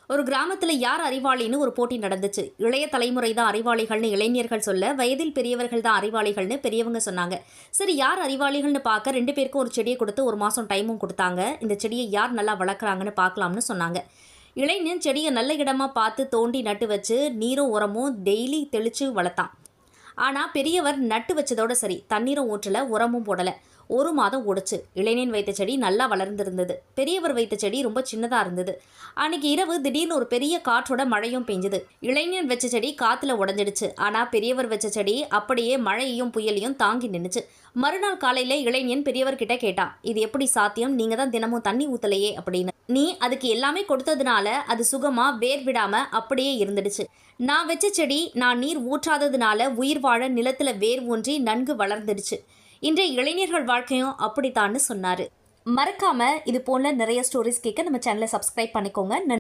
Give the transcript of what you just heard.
ஒரு கிராமத்துல யார் அறிவாளின்னு ஒரு போட்டி நடந்துச்சு. இளைய தலைமுறை தான் அறிவாளிகள்னு இளைஞர்கள் சொல்ல, வயதில் பெரியவர்கள் தான் அறிவாளிகள்னு பெரியவங்க சொன்னாங்க. சரி, யார் அறிவாளிகள்னு பார்க்க 2 பேருக்கும் ஒரு செடியை கொடுத்து 1 மாசம் டைமும் கொடுத்தாங்க. இந்த செடியை யார் நல்லா வளர்க்குறாங்கன்னு பார்க்கலாம்னு சொன்னாங்க. இளைஞன் செடியை நல்ல இடமா பார்த்து தோண்டி நட்டு வச்சு நீரும் உரமும் டெய்லி தெளிச்சு வளர்த்தான். ஆனா பெரியவர் நட்டு வச்சதோட சரி, தண்ணீரும் ஊற்றல, உரமும் போடல. 1 மாதம் ஓடுச்சு. இளைஞன் வைத்த செடி நல்லா வளர்ந்திருந்தது. பெரியவர் வைத்த செடி ரொம்ப சின்னதா இருந்தது. அன்னைக்கு இரவு திடீர்னு ஒரு பெரிய காற்றோட மழையும் பெஞ்சது. இளைஞன் வச்ச செடி காத்துல உடஞ்சிடுச்சு. ஆனா பெரியவர் வச்ச செடி அப்படியே மழையையும் புயலையும் தாங்கி நின்னுச்சு. மறுநாள் காலையில இளைஞன் பெரியவர் கிட்ட கேட்டான், இது எப்படி சாத்தியம்? நீங்க தான் தினமும் தண்ணி ஊத்தலையே அப்படின்னு. நீ அதுக்கு எல்லாமே கொடுத்ததுனால அது சுகமா வேர் விடாம அப்படியே இருந்துடுச்சு. நான் வச்ச செடி நான் நீர் ஊற்றாததுனால உயிர் வாழ நிலத்துல வேர் ஊன்றி நன்கு வளர்ந்துடுச்சு. இன்றைய இளைஞர்கள் வாழ்க்கையும் அப்படித்தான்னு சொன்னாரு. மறக்காம இது போல நிறைய ஸ்டோரிஸ் கேட்க நம்ம சேனலை சப்ஸ்கிரைப் பண்ணிக்கோங்க.